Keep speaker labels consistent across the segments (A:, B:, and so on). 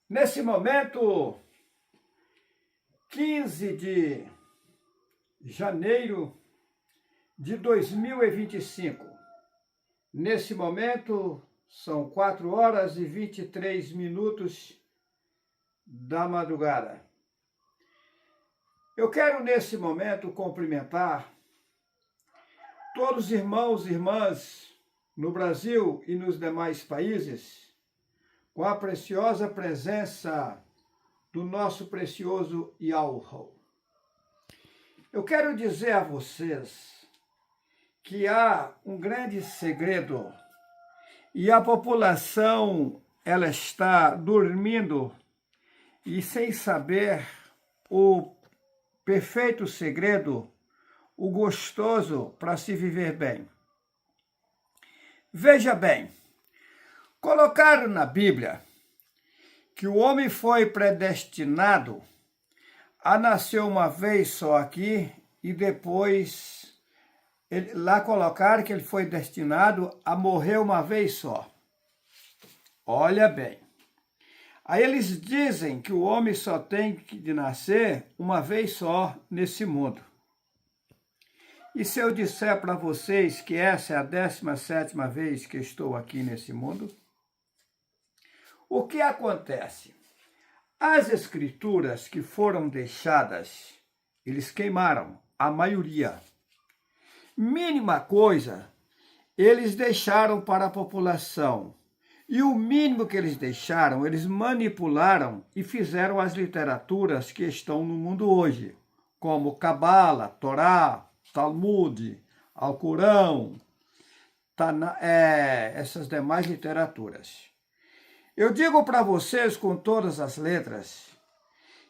A: Nesse momento, 15 de janeiro de 2025, nesse momento são 4 horas e 23 minutos da madrugada. Eu quero nesse momento cumprimentar todos os irmãos e irmãs no Brasil e nos demais países, com a preciosa presença do nosso precioso Yahweh. Eu quero dizer a vocês que há um grande segredo e a população ela está dormindo e sem saber o perfeito segredo, o gostoso para se viver bem. Veja bem, colocaram na Bíblia que o homem foi predestinado a nascer uma vez só aqui e depois lá colocaram que ele foi destinado a morrer uma vez só. Olha bem. Aí eles dizem que o homem só tem de nascer uma vez só nesse mundo. E se eu disser para vocês que essa é a 17ª vez que estou aqui nesse mundo? O que acontece? As escrituras que foram deixadas, eles queimaram, a maioria. Mínima coisa, eles deixaram para a população. E o mínimo que eles deixaram, eles manipularam e fizeram as literaturas que estão no mundo hoje, como Cabala, Torá, Talmud, Alcorão, essas demais literaturas. Eu digo para vocês com todas as letras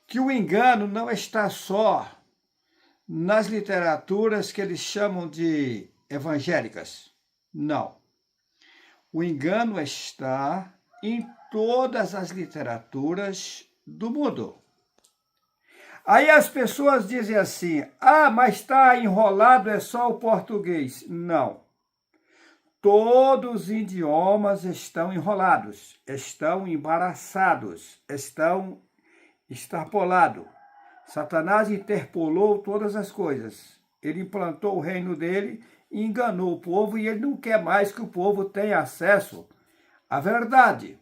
A: que o engano não está só nas literaturas que eles chamam de evangélicas. Não. O engano está em todas as literaturas do mundo. Aí as pessoas dizem assim, mas está enrolado, é só o português. Não. Todos os idiomas estão enrolados, estão embaraçados, estão extrapolados. Satanás interpolou todas as coisas. Ele implantou o reino dele, enganou o povo e ele não quer mais que o povo tenha acesso à verdade.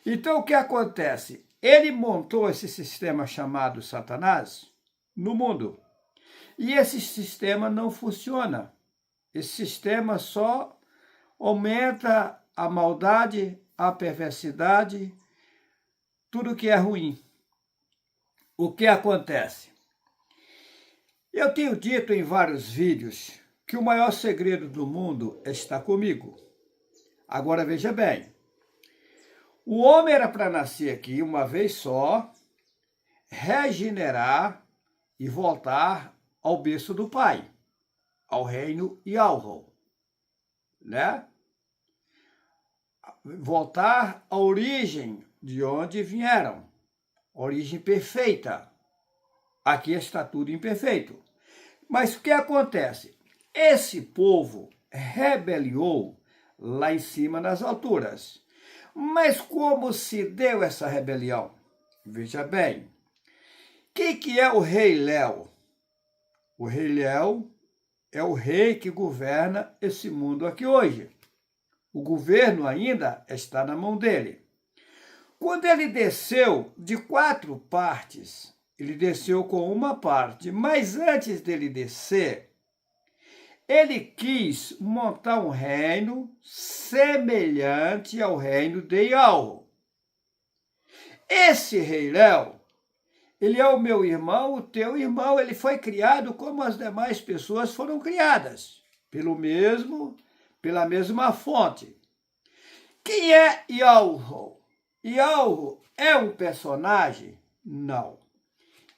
A: Então o que acontece? Ele montou esse sistema chamado Satanás no mundo. E esse sistema não funciona. Esse sistema só aumenta a maldade, a perversidade, tudo que é ruim. O que acontece? Eu tenho dito em vários vídeos que o maior segredo do mundo está comigo. Agora veja bem, o homem era para nascer aqui uma vez só, regenerar e voltar ao berço do Pai, ao reino Yahweh, né? Voltar à origem de onde vieram, origem perfeita. Aqui está tudo imperfeito. Mas o que acontece? Esse povo rebeliou lá em cima nas alturas. Mas como se deu essa rebelião? Veja bem, quem que é o rei Léo? O rei Léo é o rei que governa esse mundo aqui hoje. O governo ainda está na mão dele. Quando ele desceu de 4 partes, ele desceu com uma parte, mas antes dele descer, ele quis montar um reino semelhante ao reino de Yahweh. Esse rei Léo, ele é o meu irmão, o teu irmão, ele foi criado como as demais pessoas foram criadas, pela mesma fonte. Quem é Yahweh? Yahweh é um personagem? Não.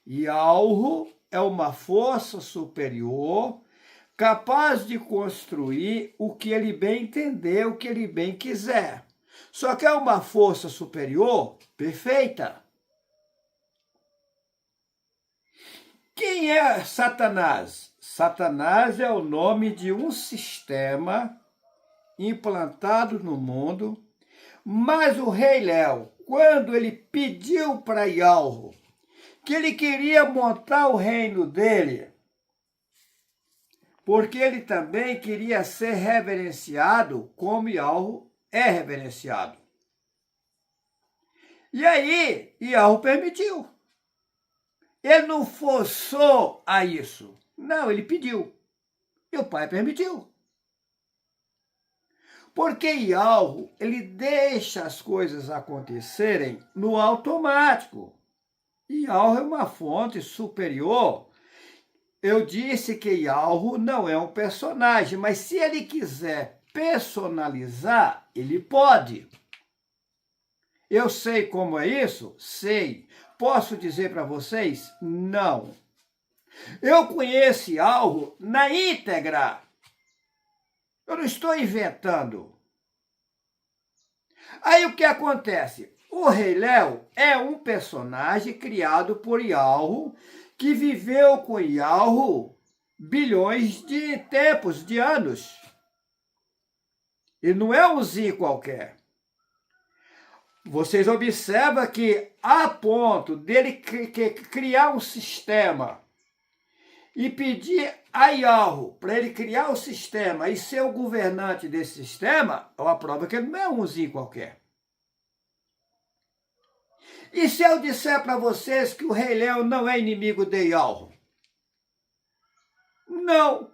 A: Yahweh é uma força superior capaz de construir o que ele bem entender, o que ele bem quiser. Só que é uma força superior perfeita. Quem é Satanás? Satanás é o nome de um sistema implantado no mundo, mas o rei Léo, quando ele pediu para Yahweh que ele queria montar o reino dele, porque ele também queria ser reverenciado como Yahweh é reverenciado. E aí, Yahweh permitiu. Ele não forçou a isso. Não, ele pediu. E o Pai permitiu. Porque Yahweh, ele deixa as coisas acontecerem no automático. Yahweh é uma fonte superior. Eu disse que Yahweh não é um personagem, mas se ele quiser personalizar, ele pode. Eu sei como é isso? Sei. Posso dizer para vocês? Não. Eu conheço Yahweh na íntegra. Eu não estou inventando. Aí o que acontece? O Rei Léo é um personagem criado por Yahweh, que viveu com Yahweh bilhões de tempos, de anos. Ele não é um Zi qualquer. Vocês observam que, a ponto dele criar um sistema e pedir a Yahweh para ele criar o sistema e ser o governante desse sistema, é uma prova que ele não é um Zi qualquer. E se eu disser para vocês que o Rei Leão não é inimigo de Yahweh? Não.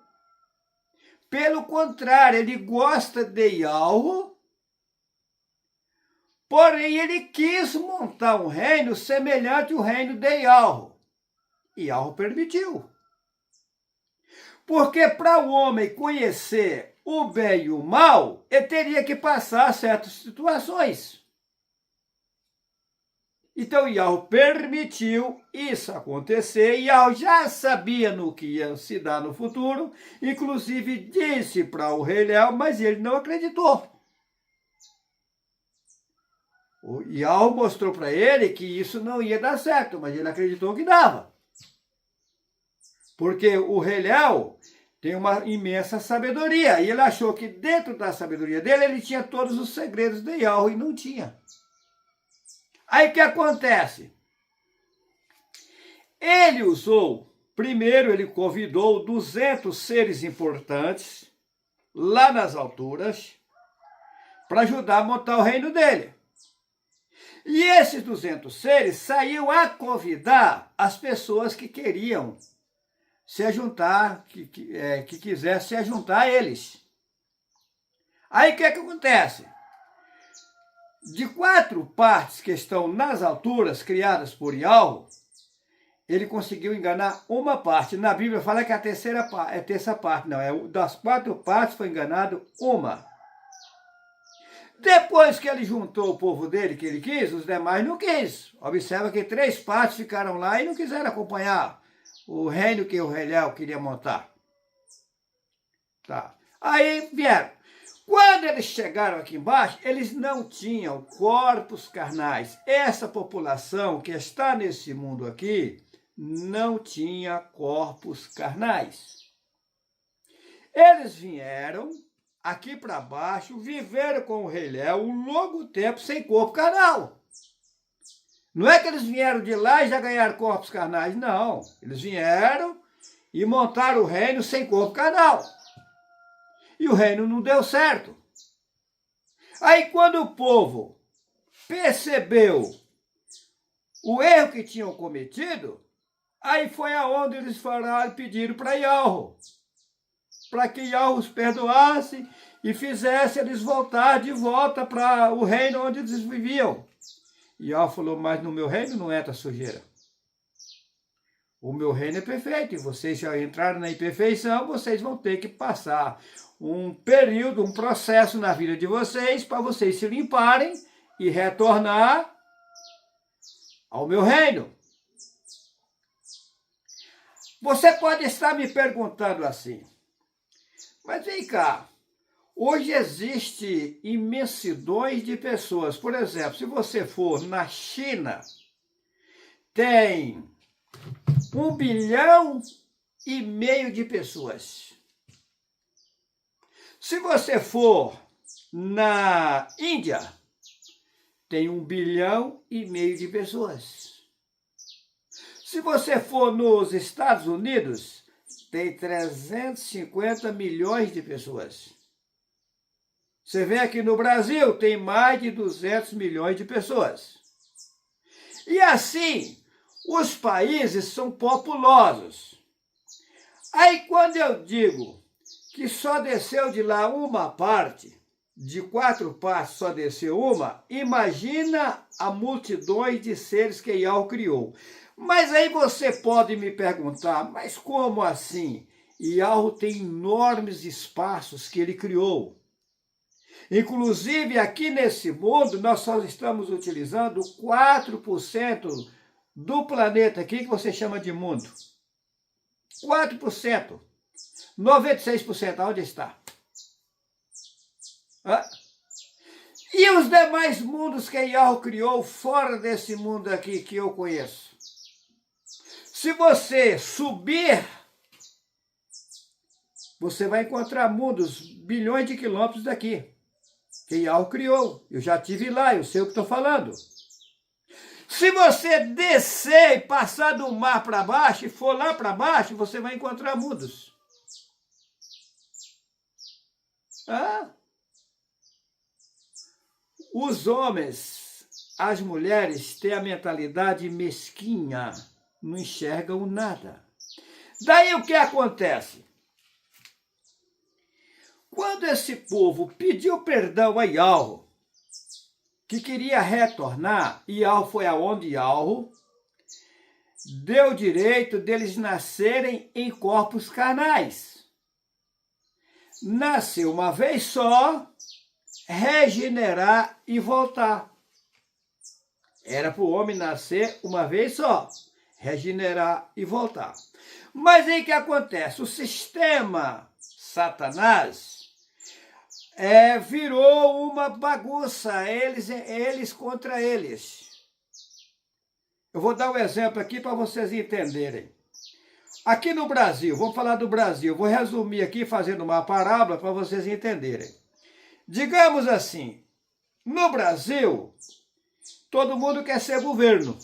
A: Pelo contrário, ele gosta de Yahweh, porém ele quis montar um reino semelhante ao reino de Yahweh. E Yahweh permitiu. Porque para o homem conhecer o bem e o mal, ele teria que passar certas situações. Então Yahweh permitiu isso acontecer, e Yahweh já sabia no que ia se dar no futuro, inclusive disse para o Rei Leão, mas ele não acreditou. O Yahweh mostrou para ele que isso não ia dar certo, mas ele acreditou que dava. Porque o Rei Leão tem uma imensa sabedoria, e ele achou que dentro da sabedoria dele ele tinha todos os segredos de Yahweh, e não tinha. Aí o que acontece? Ele primeiro ele convidou 200 seres importantes, lá nas alturas, para ajudar a montar o reino dele. E esses 200 seres saíam a convidar as pessoas que queriam se juntar, que quisessem se juntar a eles. Aí o que acontece? De 4 partes que estão nas alturas, criadas por Yahweh, ele conseguiu enganar uma parte. Na Bíblia fala que a terça parte. Não, das 4 partes foi enganado uma. Depois que ele juntou o povo dele, que ele quis, os demais não quis. Observa que 3 partes ficaram lá e não quiseram acompanhar o reino que o Rei Léo queria montar. Tá. Aí vieram. Quando eles chegaram aqui embaixo, eles não tinham corpos carnais. Essa população que está nesse mundo aqui não tinha corpos carnais. Eles vieram aqui para baixo, viveram com o Rei Léo um longo tempo sem corpo carnal. Não é que eles vieram de lá e já ganharam corpos carnais, não. Eles vieram e montaram o reino sem corpo carnal. E o reino não deu certo. Aí quando o povo percebeu o erro que tinham cometido, aí foi aonde eles falaram e pediram para Yahweh, para que Yahweh os perdoasse e fizesse eles voltar de volta para o reino onde eles viviam. E Yahweh falou, mas no meu reino não entra sujeira. O meu reino é perfeito, e vocês já entraram na imperfeição, vocês vão ter que passar um período, um processo na vida de vocês, para vocês se limparem e retornar ao meu reino. Você pode estar me perguntando assim, mas vem cá, hoje existe imensidões de pessoas. Por exemplo, se você for na China, tem 1,5 bilhão de pessoas. Se você for na Índia, tem 1,5 bilhão de pessoas. Se você for nos Estados Unidos, tem 350 milhões de pessoas. Você vê aqui no Brasil, tem mais de 200 milhões de pessoas. E assim, os países são populosos. Aí quando eu digo que só desceu de lá uma parte, de 4 partes só desceu uma, imagina a multidões de seres que Yahweh criou. Mas aí você pode me perguntar, mas como assim? Yahweh tem enormes espaços que ele criou. Inclusive, aqui nesse mundo, nós só estamos utilizando 4% do planeta aqui que você chama de mundo. 4%. 96%, aonde está? E os demais mundos que Yahweh criou fora desse mundo aqui que eu conheço? Se você subir, você vai encontrar mundos bilhões de quilômetros daqui, que Yahweh criou. Eu já estive lá, eu sei o que estou falando. Se você descer e passar do mar para baixo, e for lá para baixo, você vai encontrar mundos. Os homens, as mulheres têm a mentalidade mesquinha, não enxergam nada. Daí o que acontece? Quando esse povo pediu perdão a Yahweh, que queria retornar, Yahweh foi aonde Yahweh deu o direito deles nascerem em corpos carnais. Nasceu uma vez só, regenerar e voltar. Era para o homem nascer uma vez só, regenerar e voltar. Mas aí o que acontece? O sistema Satanás virou uma bagunça, eles contra eles. Eu vou dar um exemplo aqui para vocês entenderem. Aqui no Brasil, vamos falar do Brasil, vou resumir aqui fazendo uma parábola para vocês entenderem. Digamos assim, no Brasil, todo mundo quer ser governo.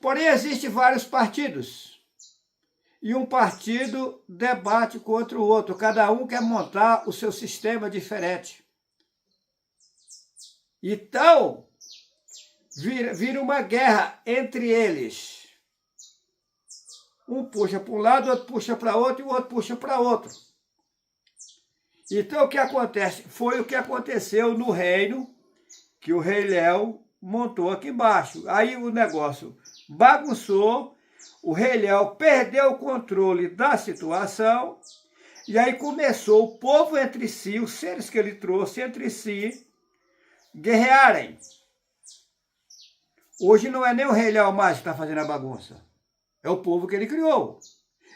A: Porém, existem vários partidos. E um partido debate contra o outro. Cada um quer montar o seu sistema diferente. Então, vira uma guerra entre eles. Um puxa para um lado, o outro puxa para outro e o outro puxa para outro. Então, o que acontece? Foi o que aconteceu no reino que o rei Léo montou aqui embaixo. Aí o negócio bagunçou, o rei Léo perdeu o controle da situação, e aí começou o povo entre si, os seres que ele trouxe entre si, guerrearem. Hoje não é nem o rei Léo mais que está fazendo a bagunça, é o povo que ele criou.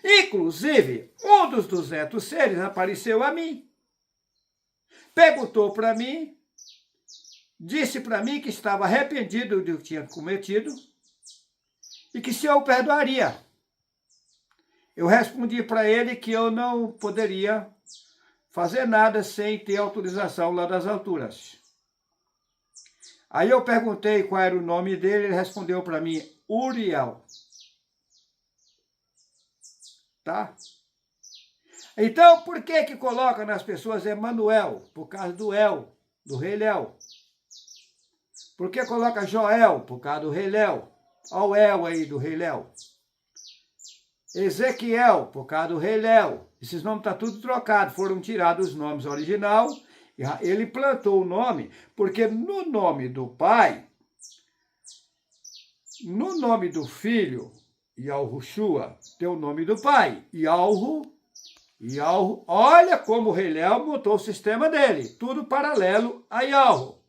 A: Inclusive, um dos 200 seres apareceu a mim. Perguntou para mim, disse para mim que estava arrependido do que tinha cometido e que se eu o perdoaria. Eu respondi para ele que eu não poderia fazer nada sem ter autorização lá das alturas. Aí eu perguntei qual era o nome dele, ele respondeu para mim, Uriel. Tá? Então, por que coloca nas pessoas Emanuel? Por causa do El, do rei Léo. Por que coloca Joel? Por causa do rei Léo. Olha o El aí do rei Léo. Ezequiel, por causa do rei Léo. Esses nomes estão tudo trocados, foram tirados os nomes original. Ele plantou o nome, porque no nome do pai, no nome do filho, Yahushua, tem o nome do pai, Yahu. Olha como o rei Léo montou o sistema dele, tudo paralelo a Yahu.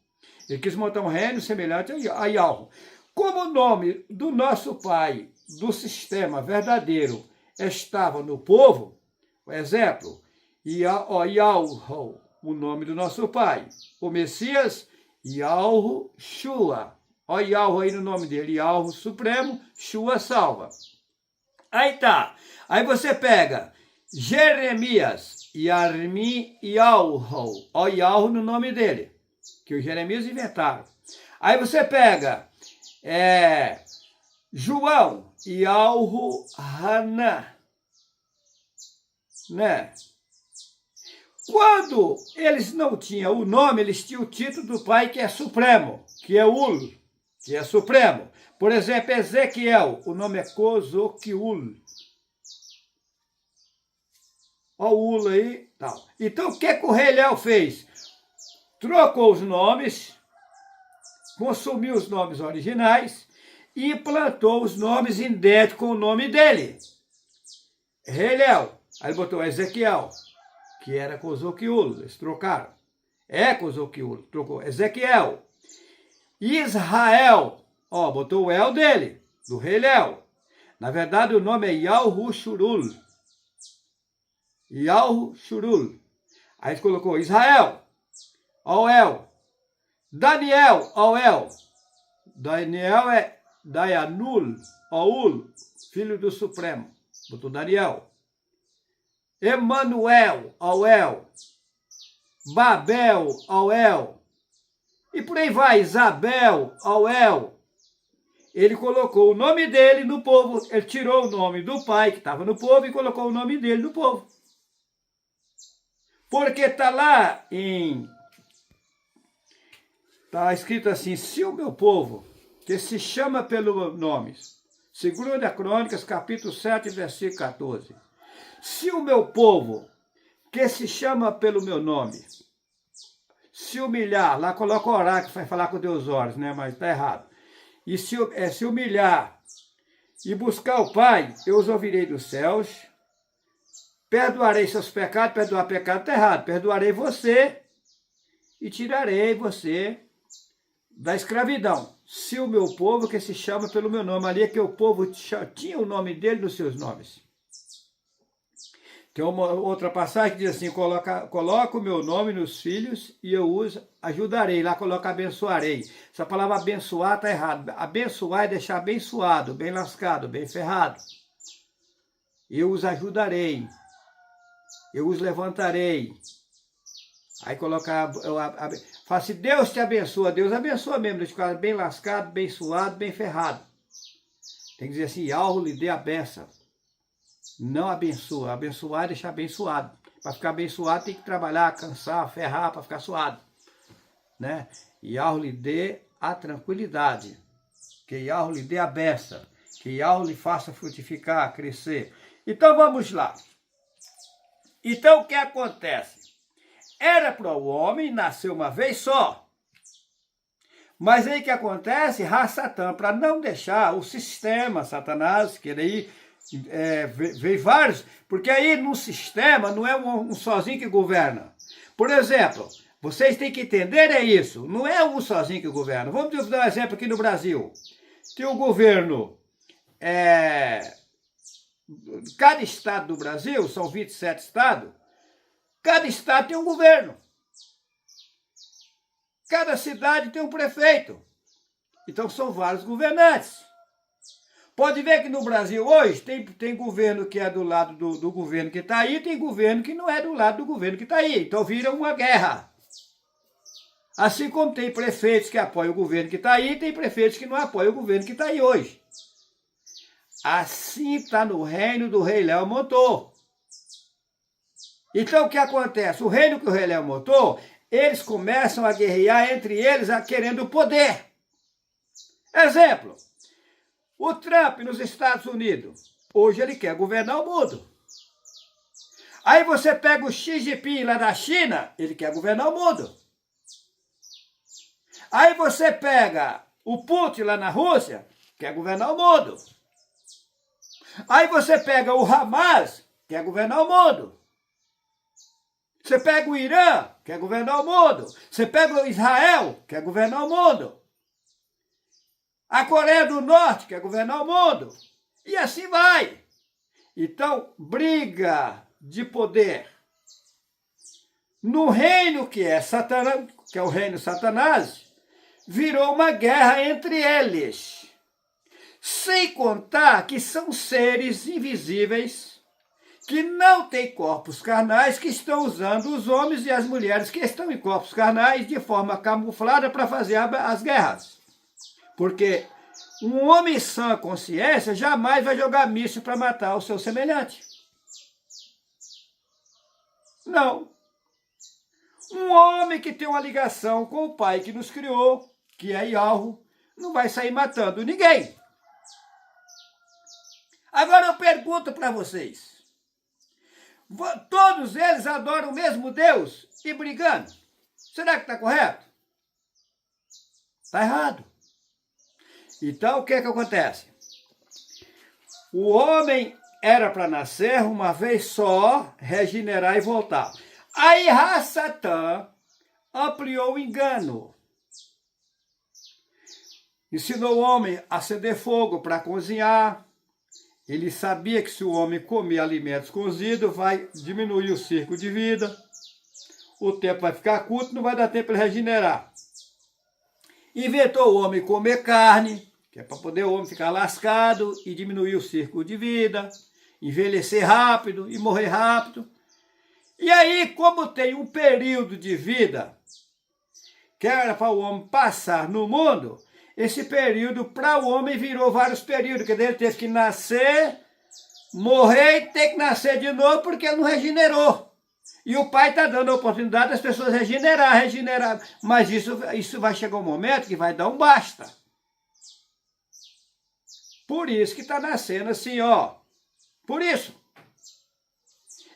A: Ele quis montar um reino semelhante a Yahu. Como o nome do nosso pai, do sistema verdadeiro, estava no povo, por exemplo, Yahu, o nome do nosso pai. O Messias, Yahushua. Olha Yahu aí no nome dele, Yahu Supremo, Shua salva. Aí tá, aí você pega Jeremias, Yarmi, Yahu. Olha Yahu no nome dele. que os Jeremias inventaram. Aí você pega João e Al-Hanan, né? Quando eles não tinham o nome, eles tinham o título do pai, que é supremo, que é Ul, que é supremo. Por exemplo, Ezequiel, o nome é Cozoquiul. Olha o Ul aí, tal. Então, o que o rei Léo fez? Trocou os nomes, consumiu os nomes originais e implantou os nomes idênticos com o nome dele. Rei Léo. Aí botou Ezequiel, que era Cozoquiul, eles trocaram. Cozoquiul, trocou. Ezequiel. Israel, botou o El dele, do rei Léo. Na verdade, o nome é Yalhushurul. Yalhushurul. Aí ele colocou Israel, El. Daniel, El. Daniel é Dayanul, Oul, filho do Supremo. Botou Daniel. Emanuel, El. Babel, El. E por aí vai, Isabel, El. Ele colocou o nome dele no povo, ele tirou o nome do pai que estava no povo e colocou o nome dele no povo. Porque está lá está escrito assim, se o meu povo, que se chama pelo meu nome, 2 Crônicas, capítulo 7, versículo 14. Se o meu povo, que se chama pelo meu nome, se humilhar, lá coloca o oráculo, vai falar com Deus olhos, né? Mas está errado. E se humilhar e buscar o Pai, eu os ouvirei dos céus, perdoarei seus pecados, perdoar pecado está errado, perdoarei você e tirarei você da escravidão. Se o meu povo, que se chama pelo meu nome, ali é que o povo tinha o nome dele nos seus nomes. Tem uma outra passagem que diz assim, coloca o meu nome nos filhos e eu os ajudarei. Lá coloca abençoarei. Essa palavra abençoar está errado. Abençoar é deixar abençoado, bem lascado, bem ferrado. Eu os ajudarei. Eu os levantarei. Aí coloca, fala assim, Deus te abençoa. Deus abençoa mesmo, deixa o cara bem lascado, bem suado, bem ferrado. Tem que dizer assim, algo lhe dê a benção. Não abençoa. Abençoar é deixar abençoado. Para ficar abençoado tem que trabalhar, cansar, ferrar para ficar suado. Né? E Yahweh lhe dê a tranquilidade. Que Yahweh lhe dê a benção. Que Yahweh lhe faça frutificar, crescer. Então vamos lá. Então o que acontece? Era para o homem nascer uma vez só. Mas aí o que acontece? Satã, para não deixar o sistema, Satanás, que daí veio vários, porque aí no sistema não é um sozinho que governa. Por exemplo, vocês têm que entender isso, não é um sozinho que governa. Vamos dar um exemplo aqui no Brasil. Tem o governo, cada estado do Brasil, são 27 estados, cada estado tem um governo. Cada cidade tem um prefeito. Então são vários governantes. Pode ver que no Brasil hoje tem governo que é do lado do governo que está aí, tem governo que não é do lado do governo que está aí. Então vira uma guerra. Assim como tem prefeitos que apoiam o governo que está aí, tem prefeitos que não apoiam o governo que está aí hoje. Assim está no reino do rei Léo montou. Então o que acontece? O reino que o rei Léo montou, eles começam a guerrear entre eles, querendo poder. Exemplo. O Trump nos Estados Unidos, hoje ele quer governar o mundo. Aí você pega o Xi Jinping lá da China, ele quer governar o mundo. Aí você pega o Putin lá na Rússia, quer governar o mundo. Aí você pega o Hamas, quer governar o mundo. Você pega o Irã, quer governar o mundo. Você pega o Israel, quer governar o mundo. A Coreia do Norte quer governar o mundo. E assim vai. Então, briga de poder. No reino que é Satanás, que é o reino de Satanás, virou uma guerra entre eles. Sem contar que são seres invisíveis que não têm corpos carnais, que estão usando os homens e as mulheres que estão em corpos carnais de forma camuflada para fazer as guerras. Porque um homem sã consciência jamais vai jogar míssil para matar o seu semelhante. Não. Um homem que tem uma ligação com o Pai que nos criou, que é Yahweh, não vai sair matando ninguém. Agora eu pergunto para vocês. Todos eles adoram o mesmo Deus e brigando. Será que está correto? Está errado. Então o que é que acontece? O homem era para nascer uma vez só, regenerar e voltar. Aí Satã ampliou o engano. Ensinou o homem a acender fogo para cozinhar. Ele sabia que se o homem comer alimentos cozidos, vai diminuir o ciclo de vida. O tempo vai ficar curto, não vai dar tempo de regenerar. Inventou o homem comer carne, que é para poder o homem ficar lascado e diminuir o ciclo de vida, envelhecer rápido e morrer rápido. E aí, como tem um período de vida que era para o homem passar no mundo, esse período para o homem virou vários períodos, que ele teve que nascer, morrer e ter que nascer de novo porque ele não regenerou. E o Pai está dando a oportunidade das pessoas regenerar. Mas isso vai chegar um momento que vai dar um basta. Por isso que está nascendo assim, ó. Por isso.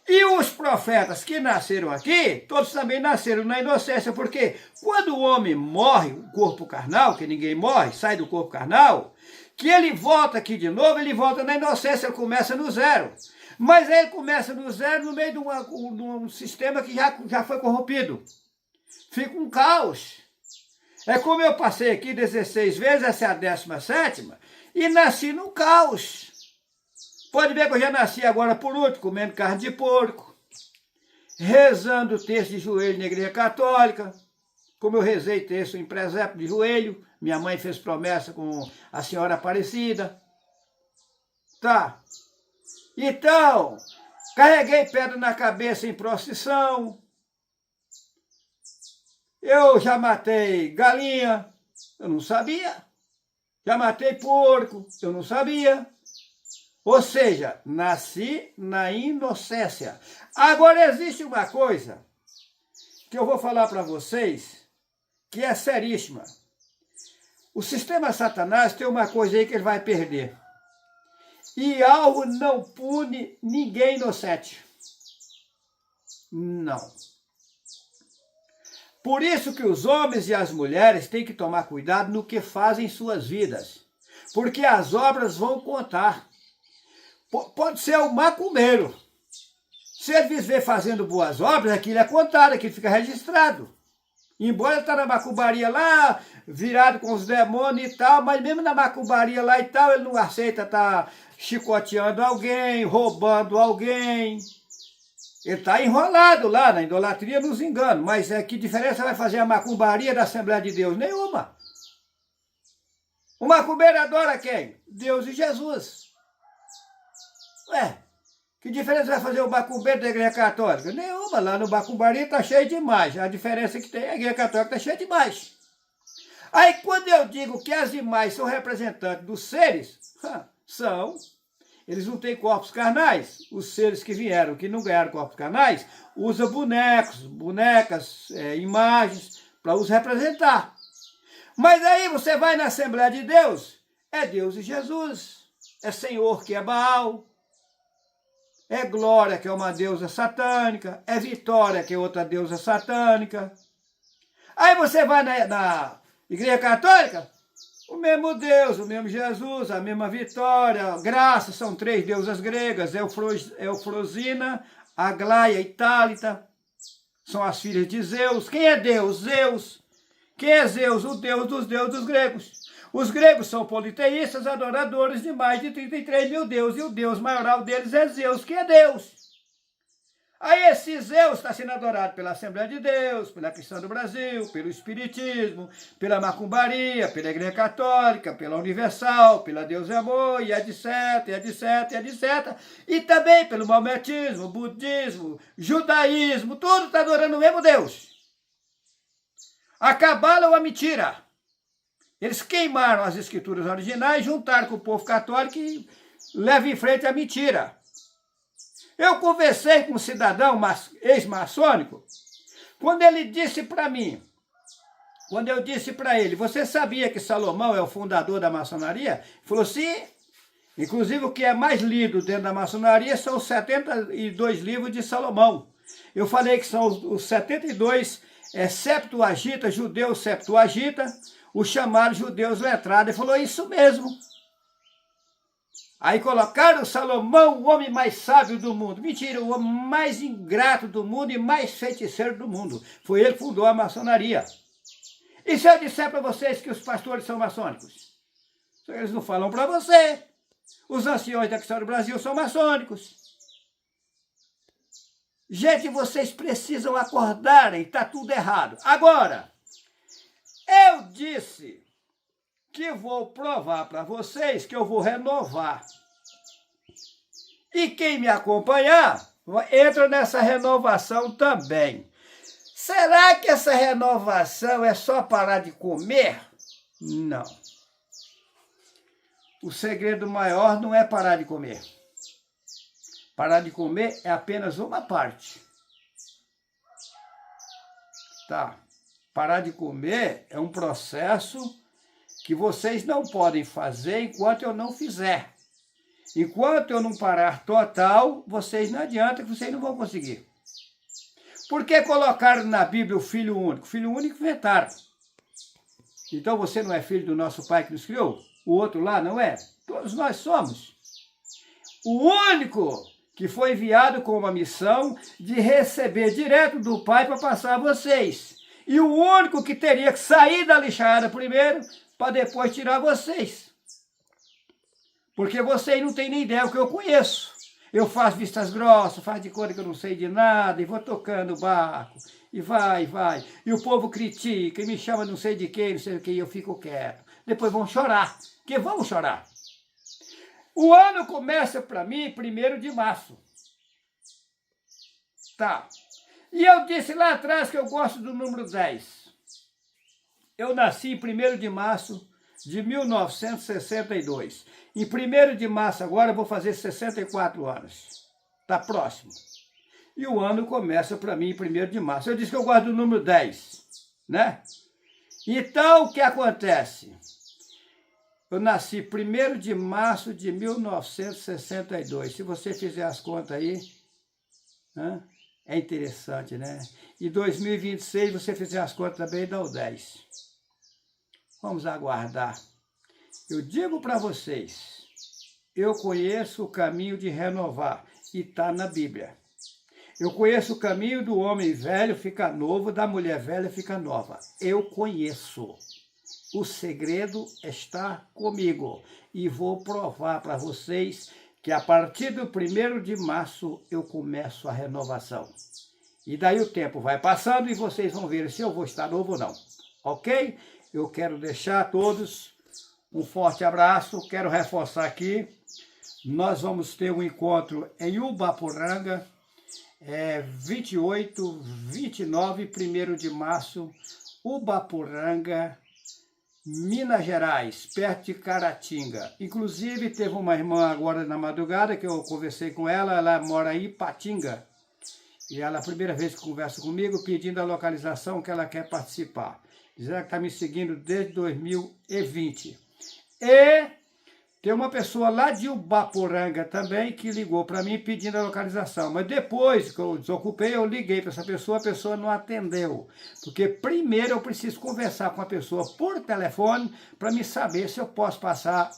A: E os profetas que nasceram aqui, todos também nasceram na inocência, porque quando o homem morre, o corpo carnal, que ninguém morre, sai do corpo carnal, que ele volta aqui de novo, ele volta na inocência, ele começa no zero. Mas aí ele começa no zero no meio de um sistema que já foi corrompido. Fica um caos. É como eu passei aqui 16 vezes, essa é a 17ª, e nasci num caos. Pode ver que eu já nasci agora por último, comendo carne de porco, rezando texto de joelho na igreja católica, como eu rezei texto em presépio de joelho, minha mãe fez promessa com a senhora Aparecida. Tá. Então, carreguei pedra na cabeça em procissão, eu já matei galinha, eu não sabia, já matei porco, eu não sabia. Ou seja, nasci na inocência. Agora existe uma coisa que eu vou falar para vocês que é seríssima. O sistema Satanás tem uma coisa aí que ele vai perder. E algo não pune ninguém inocente. Não. Por isso que os homens e as mulheres têm que tomar cuidado no que fazem em suas vidas. Porque as obras vão contar. Pode ser o macumbeiro. Se ele viver fazendo boas obras, aquilo é contado, aquilo fica registrado. Embora ele está na macumbaria lá, virado com os demônios e tal, mas mesmo na macumbaria lá e tal, ele não aceita estar chicoteando alguém, roubando alguém. Ele está enrolado lá na idolatria, nos engana. Mas que diferença vai fazer a macumbaria da Assembleia de Deus? Nenhuma. O macumbeiro adora quem? Deus e Jesus. Ué, que diferença vai fazer o macumbeiro da igreja católica? Nenhuma, lá no macumbaria está cheio demais. A diferença que tem, a igreja católica está cheia demais. Aí quando eu digo que as imagens são representantes dos seres, são, eles não têm corpos carnais. Os seres que vieram, que não ganharam corpos carnais, usam bonecos, bonecas, imagens, para os representar. Mas aí você vai na Assembleia de Deus, é Deus e Jesus, é Senhor que é Baal, é Glória, que é uma deusa satânica, é Vitória, que é outra deusa satânica. Aí você vai na Igreja Católica, o mesmo Deus, o mesmo Jesus, a mesma Vitória, Graça, são 3 deusas gregas, Eufrosina, Aglaia e Tálita, são as filhas de Zeus. Quem é Deus? Zeus. Quem é Zeus? O Deus dos gregos. Os gregos são politeístas, adoradores de mais de 33 mil deuses, e o Deus maioral deles é Zeus, que é Deus. Aí esse Zeus está sendo adorado pela Assembleia de Deus, pela Cristã do Brasil, pelo Espiritismo, pela Macumbaria, pela Igreja Católica, pela Universal, pela Deus é Amor, e etc, e etc, e etc. E também pelo Maometismo, Budismo, Judaísmo, tudo está adorando o mesmo Deus. A Cabala é uma mentira. Eles queimaram as escrituras originais, juntaram com o povo católico e levam em frente a mentira. Eu conversei com um cidadão ex-maçônico, quando ele disse para mim, quando eu disse para ele, você sabia que Salomão é o fundador da maçonaria? Ele falou, sim. Inclusive, o que é mais lido dentro da maçonaria são os 72 livros de Salomão. Eu falei que são os 72 Septuaginta, judeus Septuaginta, os chamados judeus letrados. Ele falou, isso mesmo. Aí colocaram Salomão, o homem mais sábio do mundo. Mentira, o homem mais ingrato do mundo e mais feiticeiro do mundo. Foi ele que fundou a maçonaria. E se eu disser para vocês que os pastores são maçônicos? Eles não falam para você. Os anciões da Cristã do Brasil são maçônicos. Gente, vocês precisam acordarem, está tudo errado. Agora, eu disse que vou provar para vocês que eu vou renovar. E quem me acompanhar, entra nessa renovação também. Será que essa renovação é só parar de comer? Não. O segredo maior não é parar de comer. Parar de comer é apenas uma parte. Tá? Parar de comer é um processo que vocês não podem fazer enquanto eu não fizer. Enquanto eu não parar total, vocês não adianta que vocês não vão conseguir. Por que colocaram na Bíblia o Filho Único? O Filho Único inventaram. Então você não é filho do nosso Pai que nos criou? O outro lá não é? Todos nós somos. O único que foi enviado com uma missão de receber direto do Pai para passar a vocês. E o único que teria que sair da lixada primeiro para depois tirar vocês. Porque vocês não têm nem ideia do que eu conheço. Eu faço vistas grossas, faço de conta que eu não sei de nada, e vou tocando o barco, e vai. E o povo critica, e me chama não sei de quem, não sei o que, e eu fico quieto. Depois vão chorar, porque vamos chorar. O ano começa para mim 1º de março. Tá. E eu disse lá atrás que eu gosto do número 10. Eu nasci em 1º de março de 1962. Em 1º de março agora eu vou fazer 64 anos. Tá próximo. E o ano começa para mim em 1º de março. Eu disse que eu gosto do número 10, né? Então, o que acontece? Eu nasci 1º de março de 1962. Se você fizer as contas aí, é interessante, né? E 2026, você fizer as contas também, dá o 10. Vamos aguardar. Eu digo para vocês, eu conheço o caminho de renovar, e está na Bíblia. Eu conheço o caminho do homem velho ficar novo, da mulher velha ficar nova. Eu conheço. O segredo está comigo. E vou provar para vocês que a partir do 1º de março eu começo a renovação. E daí o tempo vai passando e vocês vão ver se eu vou estar novo ou não. Ok? Eu quero deixar a todos um forte abraço. Quero reforçar aqui. Nós vamos ter um encontro em Ubaporanga, 28, 29, 1º de março, Ubaporanga, Minas Gerais, perto de Caratinga. Inclusive, teve uma irmã agora na madrugada que eu conversei com ela, ela mora em Ipatinga. E ela, a primeira vez que conversa comigo, pedindo a localização que ela quer participar. Dizendo que está me seguindo desde 2020. E tem uma pessoa lá de Ubaporanga também que ligou para mim pedindo a localização. Mas depois que eu desocupei, eu liguei para essa pessoa, a pessoa não atendeu. Porque primeiro eu preciso conversar com a pessoa por telefone para me saber se eu posso passar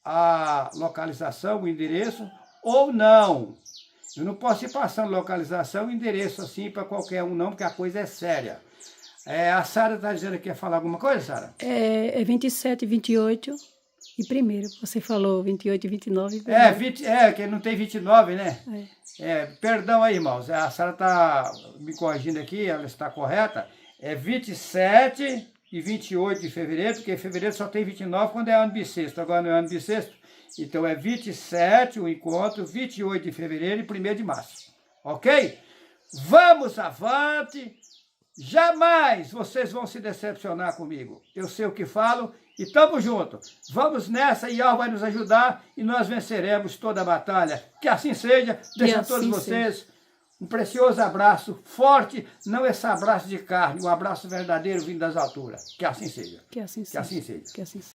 A: a localização, o endereço ou não. Eu não posso ir passando localização e endereço assim para qualquer um não, porque a coisa é séria. A Sara está dizendo que quer falar alguma coisa, Sara?
B: É 27, 28 e 1º. Você falou 28 e 29.
A: Que não tem 29, né? Perdão aí, irmãos, a senhora está me corrigindo aqui, ela está correta. É 27 e 28 de fevereiro, porque em fevereiro só tem 29 quando é ano bissexto, agora não é ano bissexto. Então é 27 o encontro, 28 de fevereiro e 1º de março. Ok? Vamos avante! Jamais vocês vão se decepcionar comigo. Eu sei o que falo e tamo junto. Vamos nessa e Yahweh vai nos ajudar e nós venceremos toda a batalha. Que assim seja. Deixo a todos vocês um precioso abraço forte, não esse abraço de carne, um abraço verdadeiro vindo das alturas. Que assim seja.
B: Que assim seja.
A: Que assim seja.
B: Que assim seja.